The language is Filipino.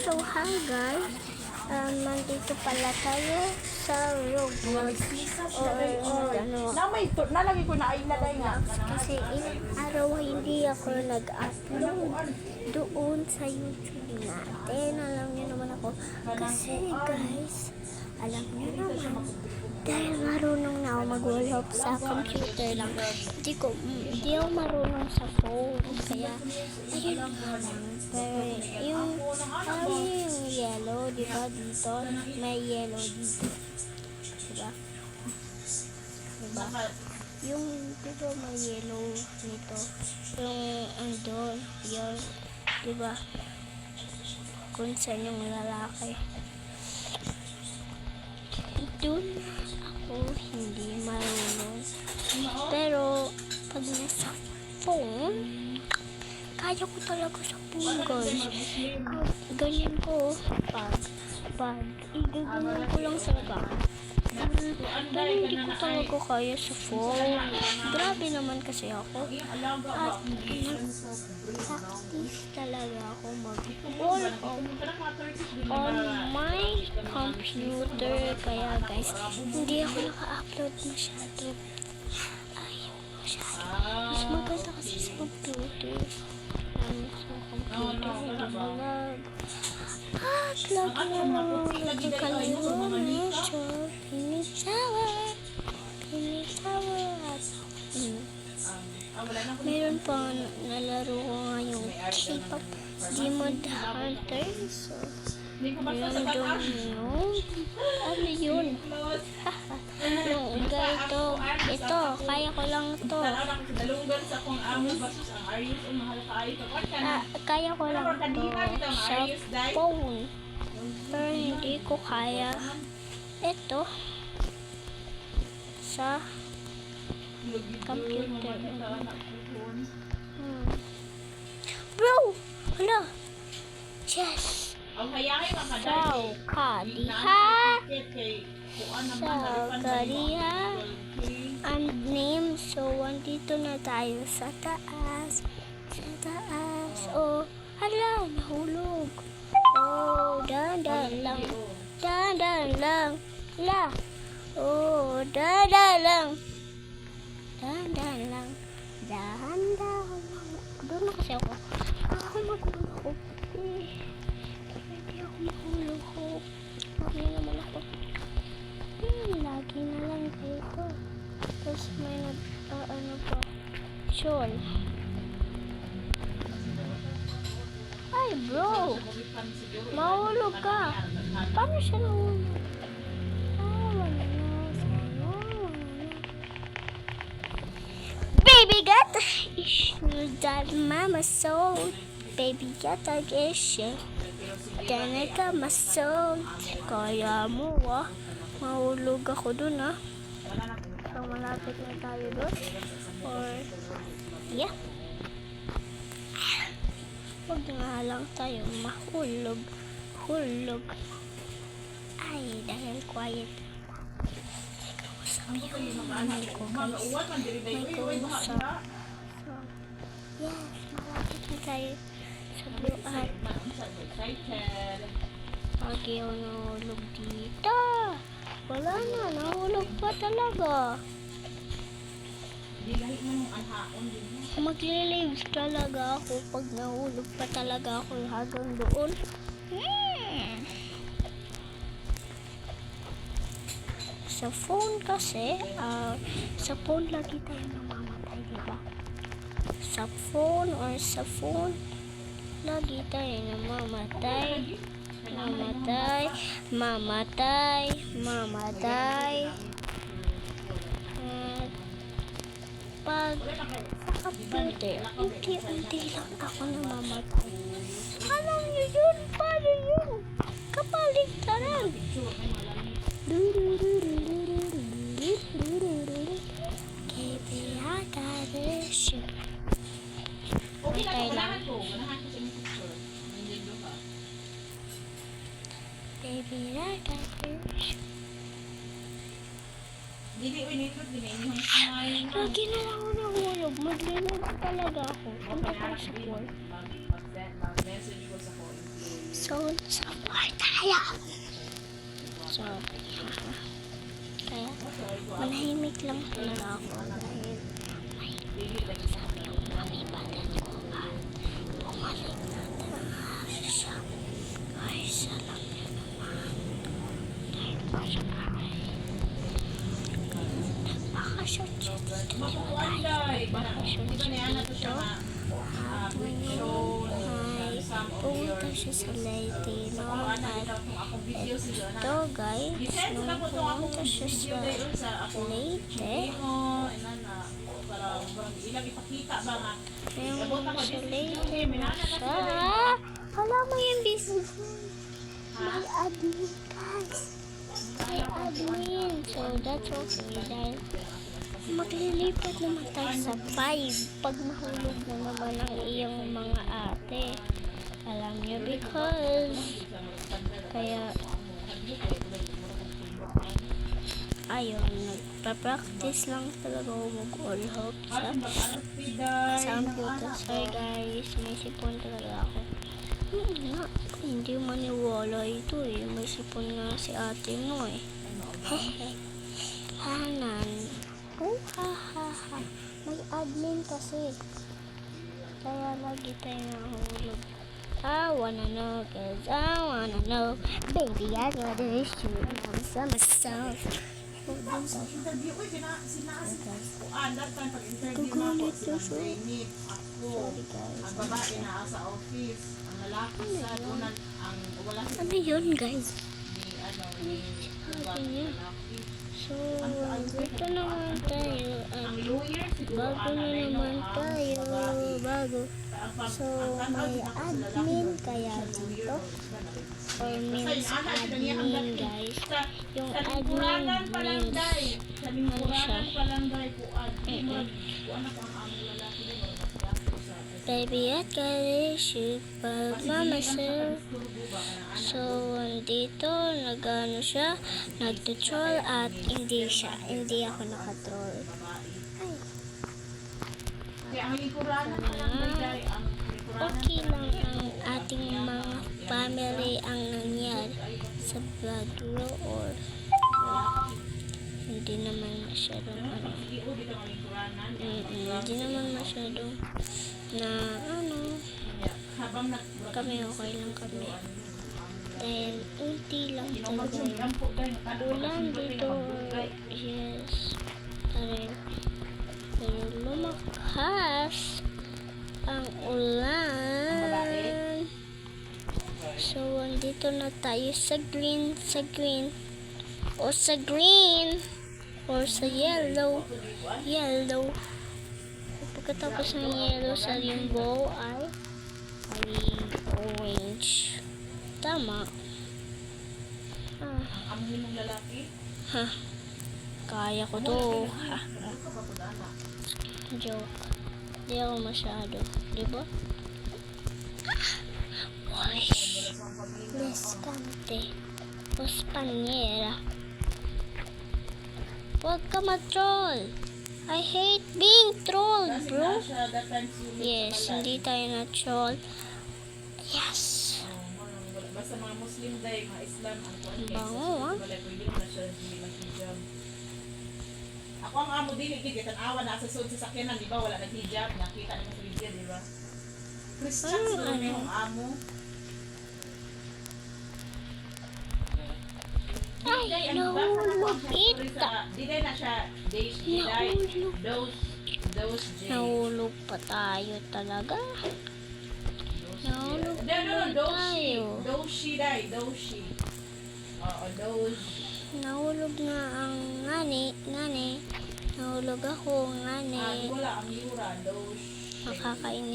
So, hi guys. Nandito pala tayo sa Roblox. Or ano. Nalagi ko na ay nalay nga. Kasi ilang araw hindi ako nag-upload doon sa YouTube natin. Alam niyo naman ako. Kasi guys, alam niyo naman, dahil marunong na ako mag-wallop sa computer lang. Hindi ako marunong sa phone. Kaya, ayun lang. Pero yung yellow, di ba dito? May yellow dito. Diba? Diba? Yung, diba may yellow nito. Yung andun, yun. Diba? Kung saan yung lalaki. Doon ako hindi marunong. Pero, pag nasa phone, kaya ko talaga sa phone, guys. Ganyan ko. Pag igaganyan ko lang talaga. Pero hindi ko talaga kaya sa phone. Grabe naman kasi ako. At nag-practice talaga ako mag-wallop on my computer. Kaya guys, hindi ako naka-upload masyado. Mas maganda kasi sa computer. Sa computer, hindi vlog. At lagi na lang nagkakalimutan. Pinisawa. Meron pa nalaro ko nga yung K-pop Demon Hunter. So, yun doon yun. Ano yun? Yung ganito. Ito, kaya ko lang ito. Kaya ko lang ito sa phone. Pero hindi ko kaya ito sa computer. Bro! Hala! Yes! So, kadiha! And name. So, andito na tayo sa taas. Sa taas. Oh, hala! Nahulog. Oh, dahan-dahan lang. Dahan-dahan lang. La! Oh, dahan-dahan lang. Dahan-dahan lang. Dahan-dahan lang. Doon na kasi ako. Ako maghulog. Hindi ako maghulog. Mamaya naman ako. Lagi na lang dito. Tapos may ano pa. Shawl. Ay bro! Mahulog ka. Paano siya nahulog? Baby got the issue that mama sold. Baby got the issue. Dana ka masold. Kaya mo mahulog ako dun So malapit na tayo dun. Or yeah. Huwag nga lang tayo mahulog. Hulog. Ay, dahil quiet. May kausap ko guys. May kausap. So, yes, malapit na tayo sa blue at pag yung nahulog dito. Wala na, nahulog pa talaga. Maglilives talaga ako pag nahulog pa talaga ako hanggang doon. Sa phone kasi, sa phone lagi tayo namamatay, diba? Sa phone lagi tayo namamatay. Mamatay. Pag sa computer, unti-unti lang ako namamatay. Alam niyo yun? Paano yun? Kapaligtaran. Baby, I got this. Lagi na lang ako nahulog. Maglilog talaga ako. Punta tayo sa pool. So, So, support tayo. So, kaya manahimik lang talaga ako dahil may sabi yung mami badan ko bumalik na talaga siya. Guys, alam niyo naman dahil pa siya ay nagpakasyon siya dito, di ba tayo? Nagpakasyon siya dito. At ngayon ay pumunta siya sa Leyte, no? At ito guys, nung pumunta siya sa Leyte, yung sa Leyte na siya, wala mo yung business. May admin guys. May admin. So that's okay dahil maglilipat naman tayo sa 5 pag mahulog na naman ang iyong mga ate. Alam niyo because kaya ayun, nagpa-practice lang talaga ako mag-all hope sa computer. Sorry guys, may sipon talaga ako. Nga, hindi maniwala ito eh. May sipon nga si ate mo eh. Hehe. Hanan. Oh, ha ha ha. May admin kasi. Kaya lagi tayo nahulog. I wanna know, cause I wanna know. Baby, I gotta shoot some myself. Gugulit na siya. Sorry guys. Ang babae na sa office, ang lalaki sa unang ang wala sa Ano yun guys? ni Sabi niya. So, dito naman tayo. At lawyer bago na naman tayo. Bago. So, may admin kaya dito. Or means admin guys. Yung admin means ano siya? Baby, I gotta shoot pag myself. So, dito, nag-ano siya, nag-troll at hindi ako nakatroll. Okay lang ang ating mga family ang nangyari sa Baguio or hindi naman masyadong hindi naman masyadong na kami okay lang kami dahil unti lang talaga yung ulan dito yes pero lumakas ang ulan so andito na tayo sa green o sa green or sa yellow pagkatapos ng yellow sa rainbow ay orange. Tama. Ha. Kaya ko to. Ha. Joke. Di ako masyado. Diba? Voice. Descante. O Spanyera. Huwag ka ma-troll. I hate being trolled, bro. Yes, hindi tayo na-troll. Yes. Basta mga Muslim day, mga Islam, ang kuwan Bango, ah. pwede naman siya hindi mag-hijab. Ako ang amo din, ikigitan awa na sa sud sa sakyanan, di ba? Wala nag-hijab, nakita naman sa video, di ba? Christians lang yung amo. Ay, nahulog ita. Di na siya, those Nahulog pa tayo talaga. Nahulog pa tayo. Doshi. Oo, those. Nahulog nga ang ngani. Nahulog ako, ngani. Wala ang yura, those. Makakainis.